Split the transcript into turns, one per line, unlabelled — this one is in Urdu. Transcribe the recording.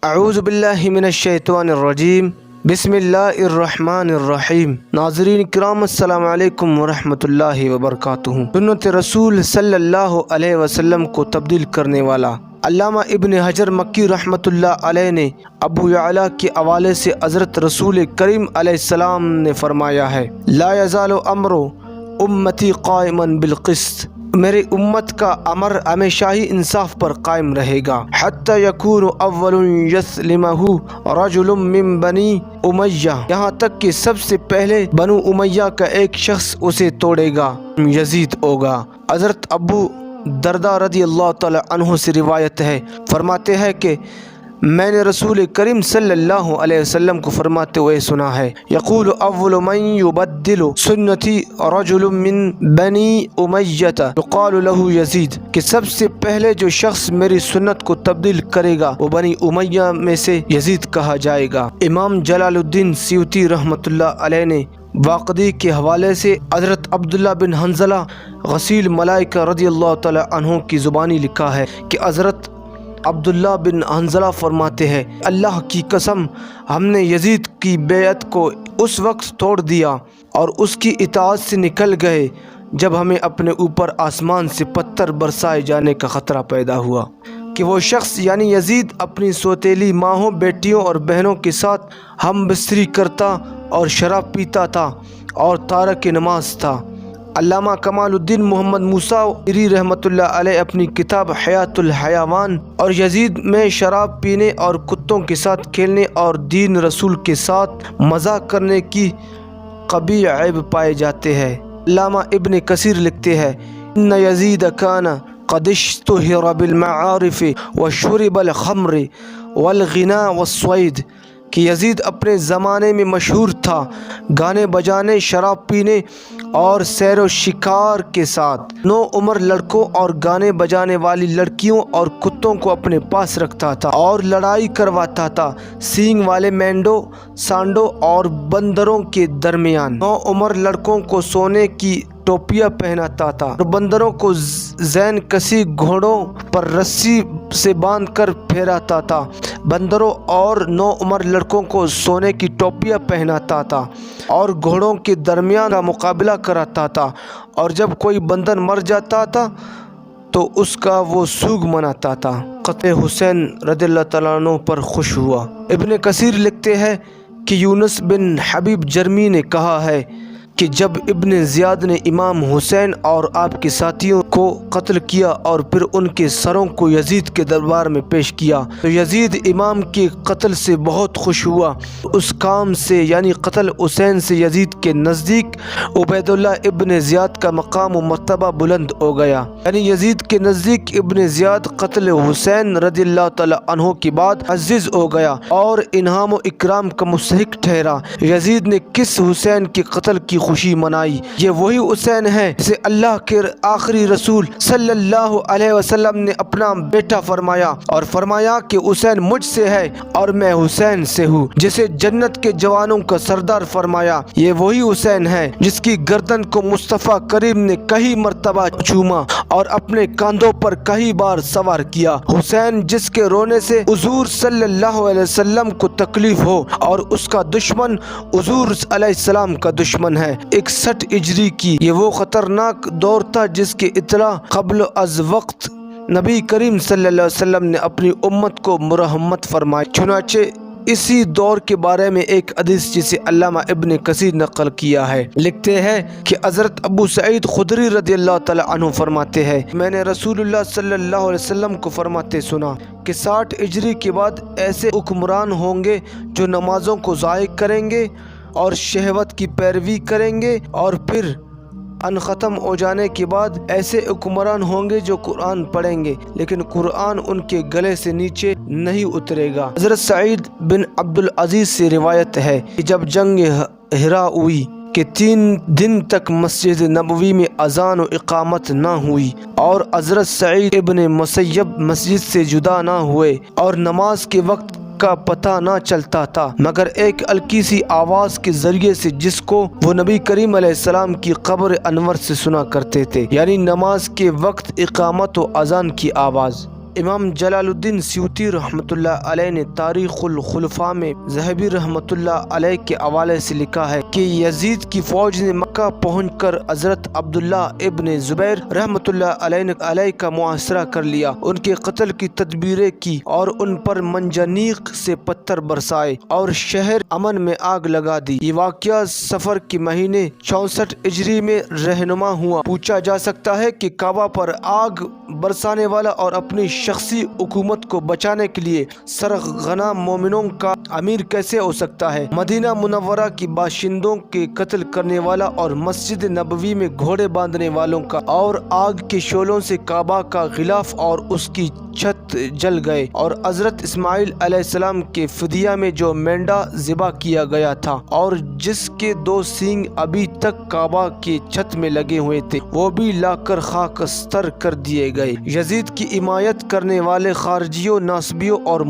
اعوذ باللہ من الشیطان الرجیم، بسم اللہ الرحمن الرحیم۔ ناظرین کرام، السلام علیکم ورحمۃ اللہ وبرکاتہ۔ سنت رسول صلی اللہ علیہ وسلم کو تبدیل کرنے والا علامہ ابن حجر مکی رحمۃ اللہ علیہ نے ابو یعلا کے حوالے سے حضرت رسول کریم علیہ السلام نے فرمایا ہے، لا یزال امر امتی قائما بالقسط، میری امت کا امر ہمیشہ ہی انصاف پر قائم رہے گا، حتی یکون اول یسلمہ رجل من بنی امیہ، یہاں تک کہ سب سے پہلے بنو امیہ کا ایک شخص اسے توڑے گا، یزید ہوگا۔ حضرت ابو درداء رضی اللہ تعالی عنہ سے روایت ہے، فرماتے ہیں کہ میں نے رسول کریم صلی اللہ علیہ وسلم کو فرماتے ہوئے سنا ہے، یقول اول من یبدل سنتی رجل من بنی امیہ یقال له یزید، کہ سب سے پہلے جو شخص میری سنت کو تبدیل کرے گا وہ بنی امیہ میں سے یزید کہا جائے گا۔ امام جلال الدین سیوطی رحمۃ اللہ علیہ نے واقدی کے حوالے سے حضرت عبداللہ بن حنظلہ غسیل ملائکہ رضی اللہ تعالی عنہ کی زبانی لکھا ہے کہ حضرت عبداللہ بن حنظلہ فرماتے ہیں، اللہ کی قسم ہم نے یزید کی بیعت کو اس وقت توڑ دیا اور اس کی اطاعت سے نکل گئے جب ہمیں اپنے اوپر آسمان سے پتھر برسائے جانے کا خطرہ پیدا ہوا کہ وہ شخص یعنی یزید اپنی سوتیلی ماؤں، بیٹیوں اور بہنوں کے ساتھ ہم بستری کرتا اور شراب پیتا تھا اور تارک نماز تھا۔ علامہ کمال الدین محمد موسیٰ عری رحمۃ اللہ علیہ اپنی کتاب حیات الحیوان اور یزید میں شراب پینے اور کتوں کے ساتھ کھیلنے اور دین رسول کے ساتھ مزاح کرنے کی قبیح عیب پائے جاتے ہیں۔ علامہ ابن کثیر لکھتے ہیں، ان یزید کان قد اشتہر بالمعارف وشرب الخمر والغناء والصید، کہ یزید اپنے زمانے میں مشہور تھا گانے بجانے، شراب پینے اور سیر و شکار کے ساتھ، نو عمر لڑکوں اور گانے بجانے والی لڑکیوں اور کتوں کو اپنے پاس رکھتا تھا اور لڑائی کرواتا تھا سینگ والے مینڈوں، سانڈوں اور بندروں کے درمیان، نو عمر لڑکوں کو سونے کی ٹوپیاں پہناتا تھا اور بندروں کو زین کسی گھوڑوں پر رسی سے باندھ کر پھیراتا تھا، بندروں اور نو عمر لڑکوں کو سونے کی ٹوپیاں پہناتا تھا اور گھوڑوں کے درمیان کا مقابلہ کراتا تھا، اور جب کوئی بندر مر جاتا تھا تو اس کا وہ سوگ مناتا تھا۔ قتل حسین رضی اللہ تعالیٰ عنہ پر خوش ہوا۔ ابن کثیر لکھتے ہیں کہ یونس بن حبیب جرمی نے کہا ہے کہ جب ابن زیاد نے امام حسین اور آپ کے ساتھیوں کو قتل کیا اور پھر ان کے سروں کو یزید کے دربار میں پیش کیا تو یزید امام کے قتل سے بہت خوش ہوا۔ اس کام سے یعنی قتل حسین سے یزید کے نزدیک عبید اللہ ابن زیاد کا مقام و مرتبہ بلند ہو گیا، یعنی یزید کے نزدیک ابن زیاد قتل حسین رضی اللہ تعالی عنہ کے بعد عزیز ہو گیا اور انعام و اکرام کا مستحق ٹھہرا۔ یزید نے کس حسین کے قتل کی خوشی منائی؟ یہ وہی حسین ہے جسے اللہ کے آخری رسول صلی اللہ علیہ وسلم نے اپنا بیٹا فرمایا اور فرمایا کہ حسین مجھ سے ہے اور میں حسین سے ہوں، جسے جنت کے جوانوں کا سردار فرمایا۔ یہ وہی حسین ہے جس کی گردن کو مصطفیٰ کریم نے کئی مرتبہ چوما اور اپنے کاندھوں پر کئی بار سوار کیا۔ حسین جس کے رونے سے حضور صلی اللہ علیہ وسلم کو تکلیف ہو اور اس کا دشمن حضور علیہ السلام کا دشمن ہے۔ 61 ہجری کی یہ وہ خطرناک دور تھا جس کی اطلاع قبل از وقت نبی کریم صلی اللہ علیہ وسلم نے اپنی امت کو مرحمت فرمائی۔ چنانچہ اسی دور کے بارے میں ایک حدیث جسے علامہ ابن کثیر نقل کیا ہے، لکھتے ہیں کہ حضرت ابو سعید خدری رضی اللہ تعالی عنہ فرماتے ہیں، میں نے رسول اللہ صلی اللہ علیہ وسلم کو فرماتے سنا کہ 60 ہجری کے بعد ایسے حکمران ہوں گے جو نمازوں کو ضائع کریں گے اور شہوت کی پیروی کریں گے، اور پھر ان ختم ہو جانے کے بعد ایسے حکمران ہوں گے جو قرآن پڑھیں گے لیکن قرآن ان کے گلے سے نیچے نہیں اترے گا۔ حضرت سعید بن عبدالعزیز سے روایت ہے کہ جب جنگ ہرا ہوئی کہ 3 دن تک مسجد نبوی میں اذان و اقامت نہ ہوئی اور حضرت سعید ابن مسیب مسجد سے جدا نہ ہوئے اور نماز کے وقت کا پتہ نہ چلتا تھا مگر ایک ہلکی سی آواز کے ذریعے سے جس کو وہ نبی کریم علیہ السلام کی قبر انور سے سنا کرتے تھے، یعنی نماز کے وقت اقامت و اذان کی آواز۔ امام جلال الدین سیوطی رحمۃ اللہ علیہ نے تاریخ الخلفاء میں ذہبی رحمۃ اللہ علیہ کے حوالے سے لکھا ہے کہ یزید کی فوج نے مکہ پہنچ کر حضرت عبداللہ ابن زبیر رحمۃ اللہ علیہ کا محاصرہ کر لیا، ان کے قتل کی تدبیریں کی اور ان پر منجنیق سے پتھر برسائے اور شہر امن میں آگ لگا دی۔ یہ واقعہ صفر کے مہینے 64 ہجری میں رہنما ہوا۔ پوچھا جا سکتا ہے کہ کعبہ پر آگ برسانے والا اور اپنی شخصی حکومت کو بچانے کے لیے سرغنہ مومنوں کا امیر کیسے ہو سکتا ہے؟ مدینہ منورہ کی باشندوں کے قتل کرنے والا اور مسجد نبوی میں گھوڑے باندھنے والوں کا، اور آگ کے شعلوں سے کعبہ کا غلاف اور اس کی چھت جل گئے، اور حضرت اسماعیل علیہ السلام کے فدیہ میں جو مینڈا ذبح کیا گیا تھا اور جس کے 2 سینگ ابھی تک کعبہ کی چھت میں لگے ہوئے تھے، وہ بھی لا کر خاکستر کر دیے گئے۔ یزید کی حمایت کرنے والے خارجیوں، ناصبیوں اور